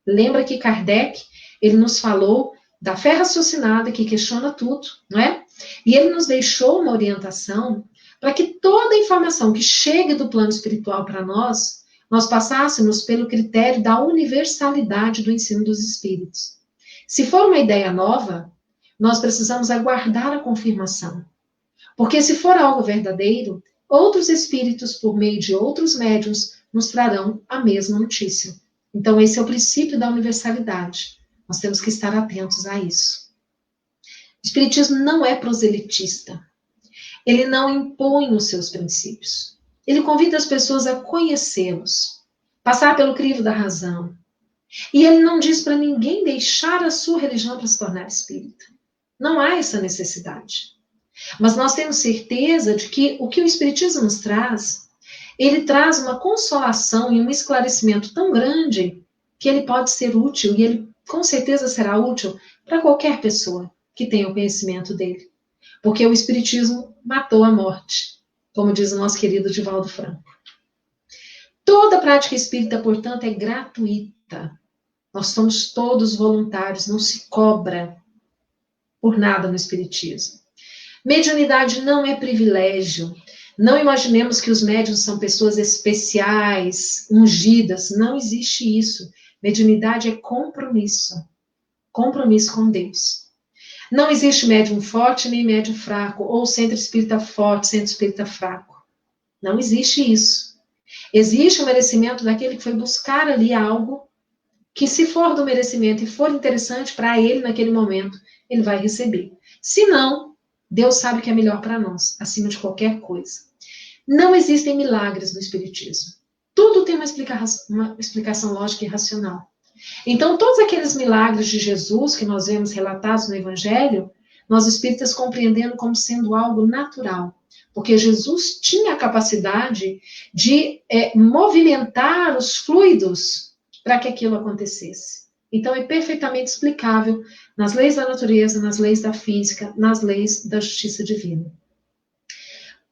Lembra que Kardec, ele nos falou da fé raciocinada que questiona tudo, não é? E ele nos deixou uma orientação para que toda a informação que chegue do plano espiritual para nós, nós passássemos pelo critério da universalidade do ensino dos espíritos. Se for uma ideia nova, nós precisamos aguardar a confirmação. Porque se for algo verdadeiro, outros espíritos, por meio de outros médiuns, nos trarão a mesma notícia. Então, esse é o princípio da universalidade. Nós temos que estar atentos a isso. O espiritismo não é proselitista. Ele não impõe os seus princípios. Ele convida as pessoas a conhecê-los, passar pelo crivo da razão. E ele não diz para ninguém deixar a sua religião para se tornar espírita. Não há essa necessidade. Mas nós temos certeza de que o que o espiritismo nos traz, ele traz uma consolação e um esclarecimento tão grande que ele pode ser útil, e ele com certeza será útil para qualquer pessoa que tenha o conhecimento dele. Porque o espiritismo matou a morte, como diz o nosso querido Divaldo Franco. Toda prática espírita, portanto, é gratuita. Nós somos todos voluntários, não se cobra. por nada no espiritismo. Mediunidade não é privilégio. Não imaginemos que os médiuns são pessoas especiais, ungidas. Não existe isso. Mediunidade é compromisso. Compromisso com Deus. Não existe médium forte nem médium fraco, ou centro espírita forte, centro espírita fraco. Não existe isso. Existe o merecimento daquele que foi buscar ali algo que, se for do merecimento e for interessante para ele naquele momento, ele vai receber. Se não, Deus sabe o que é melhor para nós, acima de qualquer coisa. Não existem milagres no espiritismo. Tudo tem uma explicação lógica e racional. Então, todos aqueles milagres de Jesus que nós vemos relatados no Evangelho, nós espíritas compreendendo como sendo algo natural. Porque Jesus tinha a capacidade de movimentar os fluidos para que aquilo acontecesse. Então, é perfeitamente explicável nas leis da natureza, nas leis da física, nas leis da justiça divina.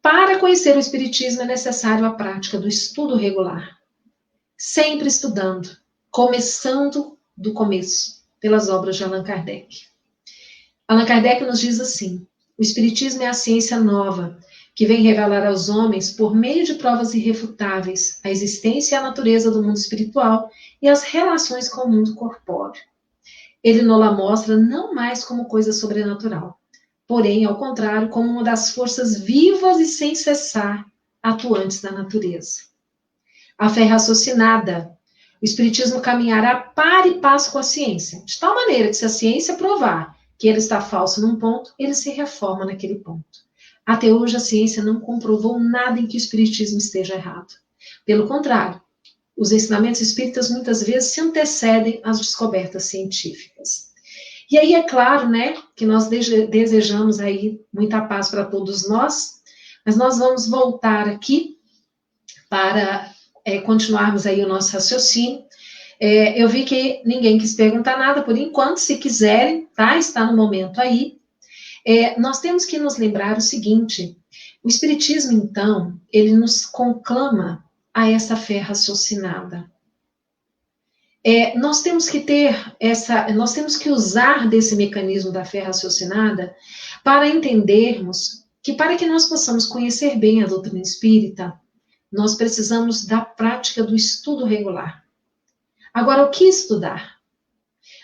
Para conhecer o Espiritismo é necessário a prática do estudo regular. Sempre estudando, começando do começo, pelas obras de Allan Kardec. Allan Kardec nos diz assim: o Espiritismo é a ciência nova, que vem revelar aos homens, por meio de provas irrefutáveis, a existência e a natureza do mundo espiritual e as relações com o mundo corpóreo. Ele nos-la mostra não mais como coisa sobrenatural, porém, ao contrário, como uma das forças vivas e sem cessar atuantes da natureza. A fé raciocinada. O Espiritismo caminhará par e passo com a ciência, de tal maneira que, se a ciência provar que ele está falso num ponto, ele se reforma naquele ponto. Até hoje, a ciência não comprovou nada em que o Espiritismo esteja errado. Pelo contrário, os ensinamentos espíritas muitas vezes se antecedem às descobertas científicas. E aí é claro, né, que nós desejamos aí muita paz para todos nós, mas nós vamos voltar aqui para continuarmos aí o nosso raciocínio. Eu vi que ninguém quis perguntar nada por enquanto, se quiserem, tá? Está no momento aí. Nós temos que nos lembrar o seguinte: o Espiritismo, então, ele nos conclama a essa fé raciocinada. Nós temos que usar desse mecanismo da fé raciocinada para entendermos que, para que nós possamos conhecer bem a doutrina espírita, nós precisamos da prática do estudo regular. Agora, o que estudar?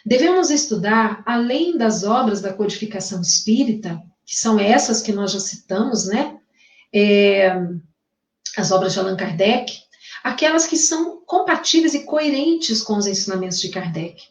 Devemos estudar, além das obras da codificação espírita, que são essas que nós já citamos, né? As obras de Allan Kardec, aquelas que são compatíveis e coerentes com os ensinamentos de Kardec.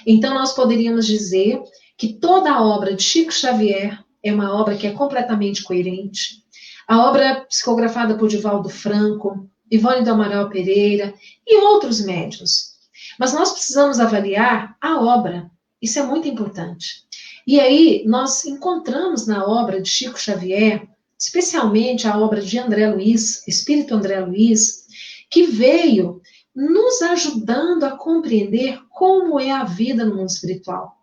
Então, nós poderíamos dizer que toda a obra de Chico Xavier é uma obra que é completamente coerente. A obra psicografada por Divaldo Franco, Ivone do Amaral Pereira e outros médiuns. Mas nós precisamos avaliar a obra, isso é muito importante. E aí nós encontramos na obra de Chico Xavier, especialmente a obra de André Luiz, Espírito André Luiz, que veio nos ajudando a compreender como é a vida no mundo espiritual.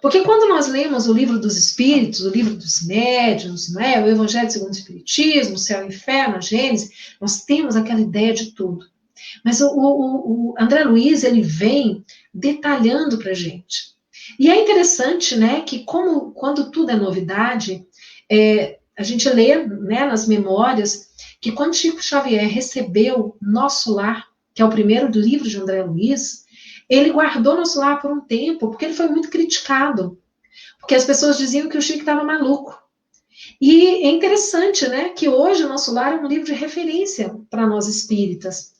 Porque quando nós lemos o livro dos Espíritos, o livro dos Médiuns, né, o Evangelho segundo o Espiritismo, o Céu e o Inferno, a Gênesis, nós temos aquela ideia de tudo. Mas o André Luiz, ele vem detalhando para a gente. E é interessante, né, que quando tudo é novidade, a gente lê, né, nas memórias que quando Chico Xavier recebeu Nosso Lar, que é o primeiro do livro de André Luiz, ele guardou Nosso Lar por um tempo, porque ele foi muito criticado. Porque as pessoas diziam que o Chico estava maluco. E é interessante, né, que hoje o Nosso Lar é um livro de referência para nós espíritas.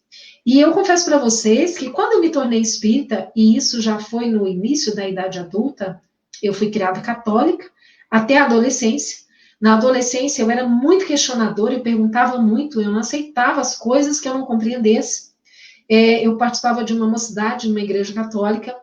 E eu confesso para vocês que quando eu me tornei espírita, e isso já foi no início da idade adulta, eu fui criada católica até a adolescência. Na adolescência eu era muito questionadora, eu perguntava muito, eu não aceitava as coisas que eu não compreendesse. Eu participava de uma mocidade, numa igreja católica,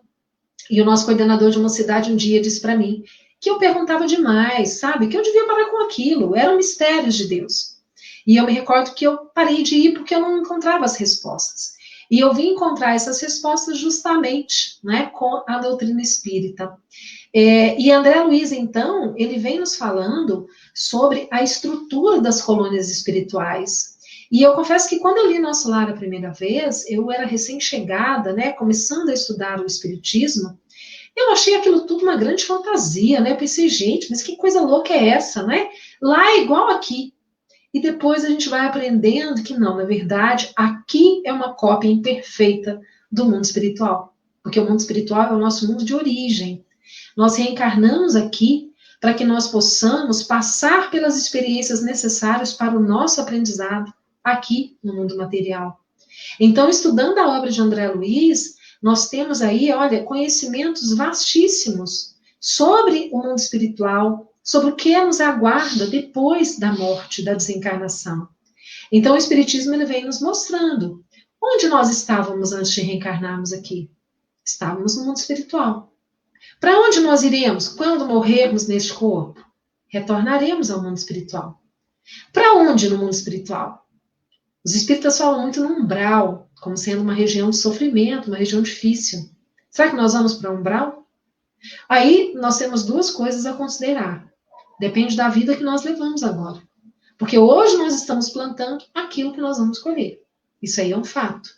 e o nosso coordenador de mocidade um dia disse para mim que eu perguntava demais, sabe? Que eu devia parar com aquilo, eram mistérios de Deus. E eu me recordo que eu parei de ir porque eu não encontrava as respostas. E eu vim encontrar essas respostas justamente, né, com a doutrina espírita. E André Luiz, então, ele vem nos falando sobre a estrutura das colônias espirituais. E eu confesso que quando eu li Nosso Lar a primeira vez, eu era recém-chegada, né, começando a estudar o espiritismo, Eu achei aquilo tudo uma grande fantasia, né? Eu pensei, gente, mas que coisa louca é essa, né? Lá é igual aqui. E depois a gente vai aprendendo que não, na verdade, aqui é uma cópia imperfeita do mundo espiritual. Porque o mundo espiritual é o nosso mundo de origem. Nós reencarnamos aqui para que nós possamos passar pelas experiências necessárias para o nosso aprendizado aqui no mundo material. Então, estudando a obra de André Luiz, nós temos aí, olha, conhecimentos vastíssimos sobre o mundo espiritual, sobre o que nos aguarda depois da morte, da desencarnação. Então, o Espiritismo ele vem nos mostrando onde nós estávamos antes de reencarnarmos aqui. Estávamos no mundo espiritual. Para onde nós iremos quando morrermos neste corpo? Retornaremos ao mundo espiritual. Para onde no mundo espiritual? Os espíritas falam muito no umbral, como sendo uma região de sofrimento, uma região difícil. Será que nós vamos para o umbral? Aí nós temos duas coisas a considerar. Depende da vida que nós levamos agora. Porque hoje nós estamos plantando aquilo que nós vamos colher. Isso aí é um fato.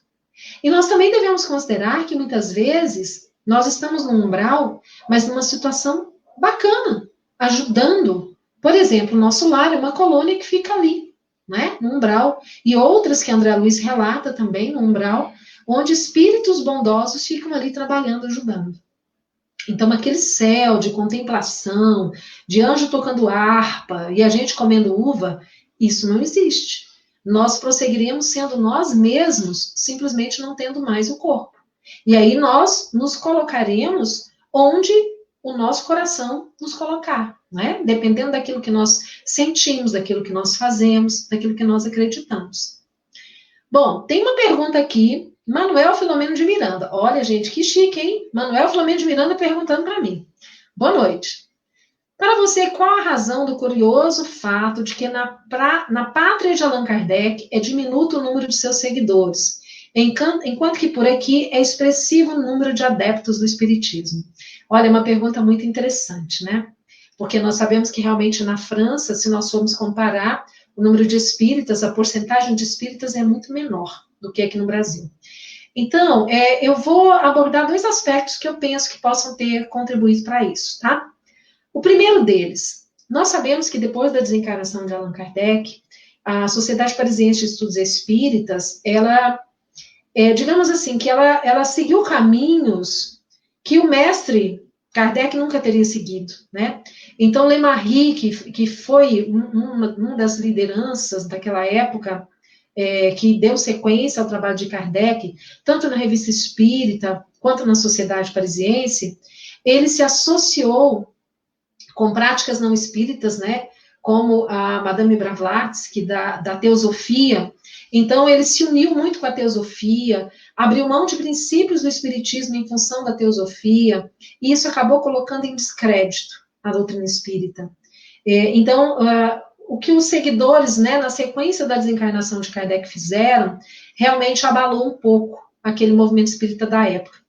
E nós também devemos considerar que muitas vezes nós estamos no umbral, mas numa situação bacana, ajudando. Por exemplo, o nosso lar é uma colônia que fica ali, né, no umbral. E outras que André Luiz relata também no umbral, onde espíritos bondosos ficam ali trabalhando, ajudando. Então, aquele céu de contemplação, de anjo tocando harpa e a gente comendo uva, isso não existe. Nós prosseguiremos sendo nós mesmos, simplesmente não tendo mais o corpo. E aí nós nos colocaremos onde o nosso coração nos colocar, né? Dependendo daquilo que nós sentimos, daquilo que nós fazemos, daquilo que nós acreditamos. Bom, tem uma pergunta aqui, Manuel Filomeno de Miranda. Olha, gente, que chique, hein? Manuel Filomeno de Miranda perguntando para mim. Boa noite. Para você, qual a razão do curioso fato de que na pátria de Allan Kardec é diminuto o número de seus seguidores, enquanto que por aqui é expressivo o número de adeptos do Espiritismo? Olha, é uma pergunta muito interessante, né? Porque nós sabemos que realmente na França, se nós formos comparar o número de espíritas, a porcentagem de espíritas é muito menor do que aqui no Brasil. Então, eu vou abordar dois aspectos que eu penso que possam ter contribuído para isso, tá? O primeiro deles, nós sabemos que depois da desencarnação de Allan Kardec, a Sociedade Parisiense de Estudos Espíritas, ela, digamos assim, que ela seguiu caminhos que o mestre Kardec nunca teria seguido, né? Então, Lemarie, que foi uma das lideranças daquela época, que deu sequência ao trabalho de Kardec, tanto na Revista Espírita, quanto na Sociedade Parisiense, ele se associou com práticas não espíritas, né, como a Madame Blavatsky, da teosofia. Então, ele se uniu muito com a teosofia, abriu mão de princípios do espiritismo em função da teosofia, e isso acabou colocando em descrédito a doutrina espírita. Então, o que os seguidores, né, na sequência da desencarnação de Kardec fizeram, realmente abalou um pouco aquele movimento espírita da época.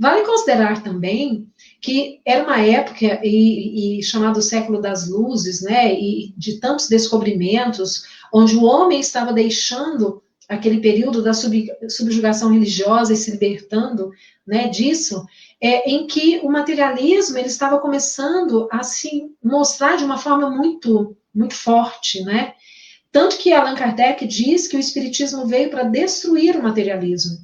Vale considerar também que era uma época e chamado século das luzes, né, e de tantos descobrimentos, onde o homem estava deixando aquele período da subjugação religiosa e se libertando, né, disso, em que o materialismo ele estava começando a se mostrar de uma forma muito, muito forte, né? Tanto que Allan Kardec diz que o espiritismo veio para destruir o materialismo.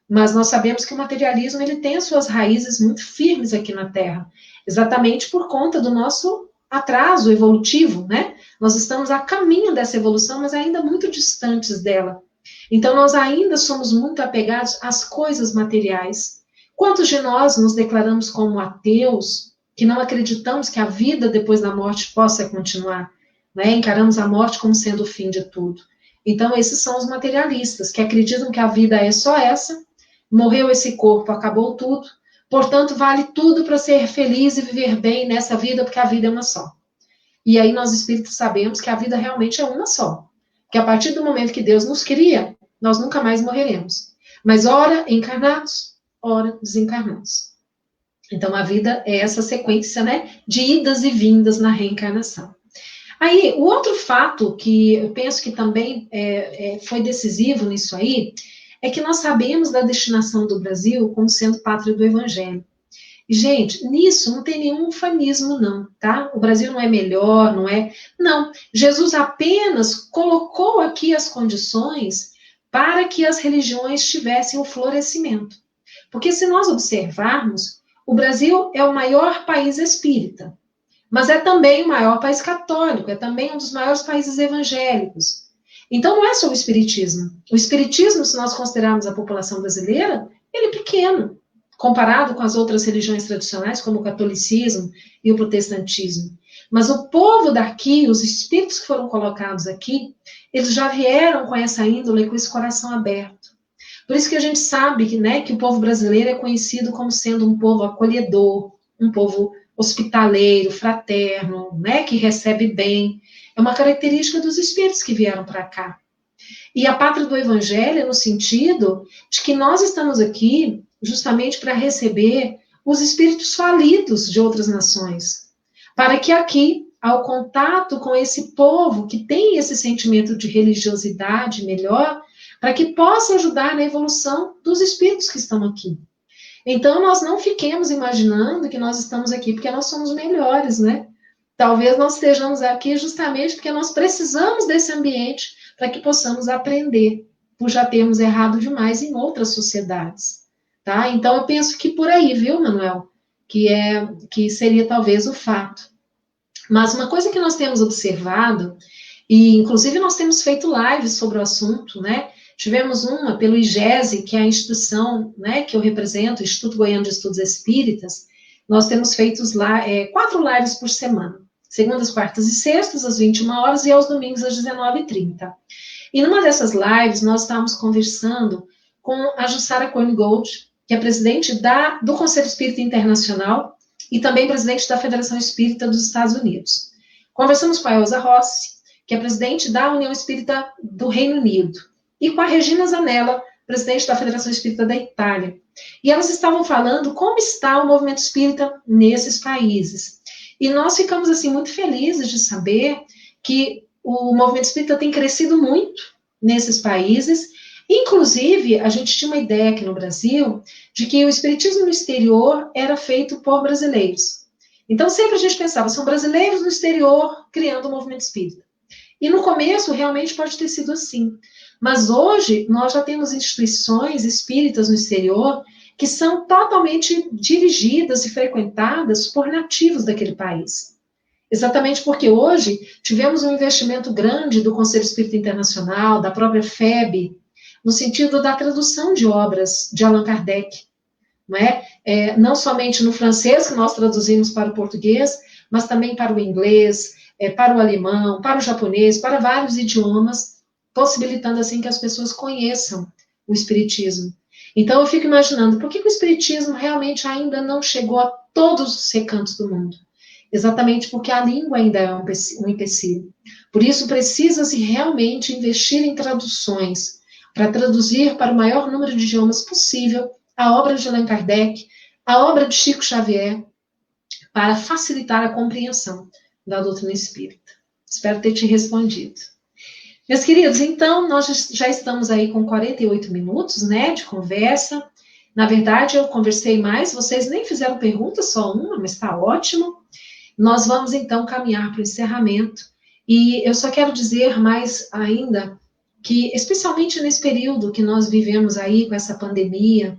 Mas nós sabemos que o materialismo ele tem as suas raízes muito firmes aqui na Terra, exatamente por conta do nosso atraso evolutivo, né? Nós estamos a caminho dessa evolução, mas ainda muito distantes dela. Então, nós ainda somos muito apegados às coisas materiais. Quantos de nós nos declaramos como ateus, que não acreditamos que a vida depois da morte possa continuar, né? Encaramos a morte como sendo o fim de tudo. Então, esses são os materialistas, que acreditam que a vida é só essa, morreu esse corpo, acabou tudo, portanto, vale tudo para ser feliz e viver bem nessa vida, porque a vida é uma só. E aí nós espíritos sabemos que a vida realmente é uma só. Que a partir do momento que Deus nos cria, nós nunca mais morreremos. Mas ora encarnados, ora desencarnados. Então a vida é essa sequência, né, de idas e vindas na reencarnação. Aí, o outro fato que eu penso que também foi decisivo nisso aí, é que nós sabemos da destinação do Brasil como sendo pátria do Evangelho. E, gente, nisso não tem nenhum ufanismo, não, tá? O Brasil não é melhor, não é... Não, Jesus apenas colocou aqui as condições para que as religiões tivessem o florescimento. Porque se nós observarmos, o Brasil é o maior país espírita, mas é também o maior país católico, é também um dos maiores países evangélicos. Então não é só o espiritismo. O espiritismo, se nós considerarmos a população brasileira, ele é pequeno, comparado com as outras religiões tradicionais, como o catolicismo e o protestantismo. Mas o povo daqui, os espíritos que foram colocados aqui, eles já vieram com essa índole, com esse coração aberto. Por isso que a gente sabe que, né, que o povo brasileiro é conhecido como sendo um povo acolhedor, um povo hospitaleiro, fraterno, né, que recebe bem. É uma característica dos espíritos que vieram para cá. E a pátria do evangelho é no sentido de que nós estamos aqui justamente para receber os espíritos falidos de outras nações, para que aqui, ao contato com esse povo que tem esse sentimento de religiosidade melhor, para que possa ajudar na evolução dos espíritos que estão aqui. Então, nós não fiquemos imaginando que nós estamos aqui porque nós somos melhores, né? Talvez nós estejamos aqui justamente porque nós precisamos desse ambiente para que possamos aprender, por já termos errado demais em outras sociedades, tá? Então, eu penso que por aí, viu, Manuel? Que seria talvez o fato. Mas uma coisa que nós temos observado, e inclusive nós temos feito lives sobre o assunto, né? Tivemos uma pelo IGESE, que é a instituição, né, que eu represento, o Instituto Goiano de Estudos Espíritas. Nós temos feito 4 lives por semana, segundas, quartas e sextas, às 21 horas, e aos domingos, às 19h30. E numa dessas lives, nós estávamos conversando com a Jussara Korngold, que é presidente do Conselho Espírita Internacional e também presidente da Federação Espírita dos Estados Unidos. Conversamos com a Elza Rossi, que é presidente da União Espírita do Reino Unido, e com a Regina Zanella, presidente da Federação Espírita da Itália. E elas estavam falando como está o movimento espírita nesses países. E nós ficamos, assim, muito felizes de saber que o movimento espírita tem crescido muito nesses países. Inclusive, a gente tinha uma ideia aqui no Brasil de que o espiritismo no exterior era feito por brasileiros. Então, sempre a gente pensava, são brasileiros no exterior criando o movimento espírita. E no começo, realmente pode ter sido assim. Mas hoje, nós já temos instituições espíritas no exterior que são totalmente dirigidas e frequentadas por nativos daquele país. Exatamente porque hoje tivemos um investimento grande do Conselho Espírita Internacional, da própria FEB, no sentido da tradução de obras de Allan Kardec. Não é? Não somente no francês, que nós traduzimos para o português, mas também para o inglês, para o alemão, para o japonês, para vários idiomas, possibilitando assim que as pessoas conheçam o espiritismo. Então eu fico imaginando, por que o espiritismo realmente ainda não chegou a todos os recantos do mundo? Exatamente porque a língua ainda é um empecilho. Por isso precisa-se realmente investir em traduções, para traduzir para o maior número de idiomas possível a obra de Allan Kardec, a obra de Chico Xavier, para facilitar a compreensão da doutrina espírita. Espero ter te respondido. Meus queridos, então, nós já estamos aí com 48 minutos, né, de conversa. Na verdade, eu conversei mais, vocês nem fizeram pergunta, só uma, mas está ótimo. Nós vamos, então, caminhar para o encerramento. E eu só quero dizer mais ainda que, especialmente nesse período que nós vivemos aí com essa pandemia,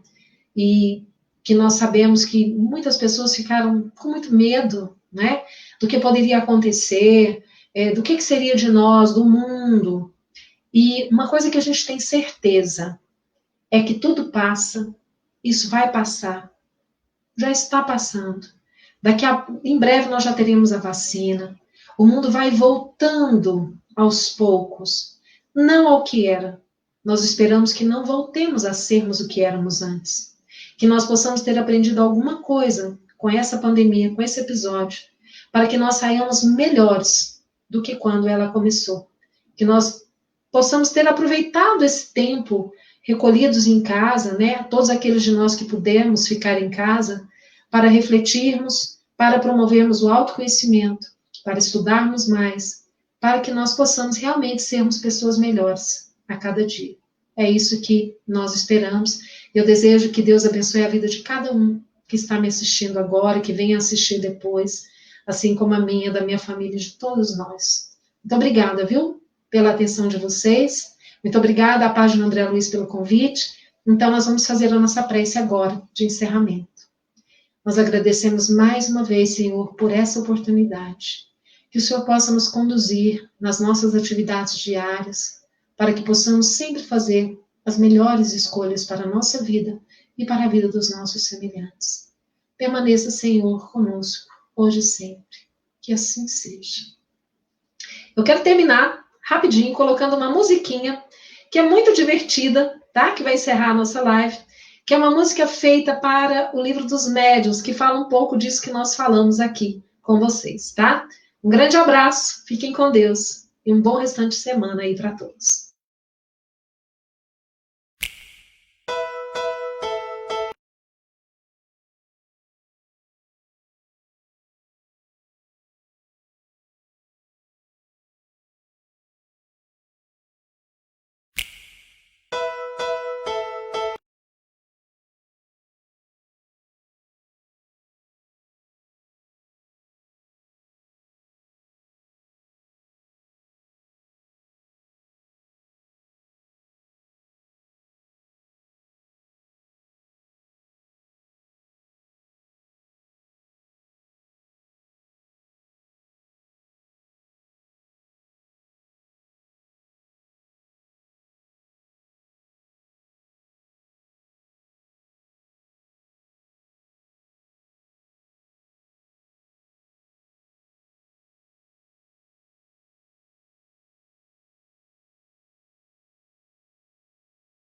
e que nós sabemos que muitas pessoas ficaram com muito medo, né, do que poderia acontecer, do que seria de nós, do mundo. E uma coisa que a gente tem certeza é que tudo passa, isso vai passar, já está passando. Em breve nós já teremos a vacina, o mundo vai voltando aos poucos, não ao que era. Nós esperamos que não voltemos a sermos o que éramos antes, que nós possamos ter aprendido alguma coisa com essa pandemia, com esse episódio, para que nós saiamos melhores do que quando ela começou. Que nós possamos ter aproveitado esse tempo recolhidos em casa, né? Todos aqueles de nós que pudemos ficar em casa, para refletirmos, para promovermos o autoconhecimento, para estudarmos mais, para que nós possamos realmente sermos pessoas melhores a cada dia. É isso que nós esperamos. Eu desejo que Deus abençoe a vida de cada um que está me assistindo agora, que venha assistir depois, assim como a minha, da minha família, de todos nós. Muito obrigada, viu? Pela atenção de vocês. Muito obrigada à página André Luiz pelo convite. Então, nós vamos fazer a nossa prece agora, de encerramento. Nós agradecemos mais uma vez, Senhor, por essa oportunidade. Que o Senhor possa nos conduzir nas nossas atividades diárias, para que possamos sempre fazer as melhores escolhas para a nossa vida e para a vida dos nossos semelhantes. Permaneça, Senhor, conosco, hoje e sempre. Que assim seja. Eu quero terminar rapidinho colocando uma musiquinha que é muito divertida, tá? Que vai encerrar a nossa live, que é uma música feita para o Livro dos Médiuns, que fala um pouco disso que nós falamos aqui com vocês, tá? Um grande abraço, fiquem com Deus e um bom restante de semana aí para todos.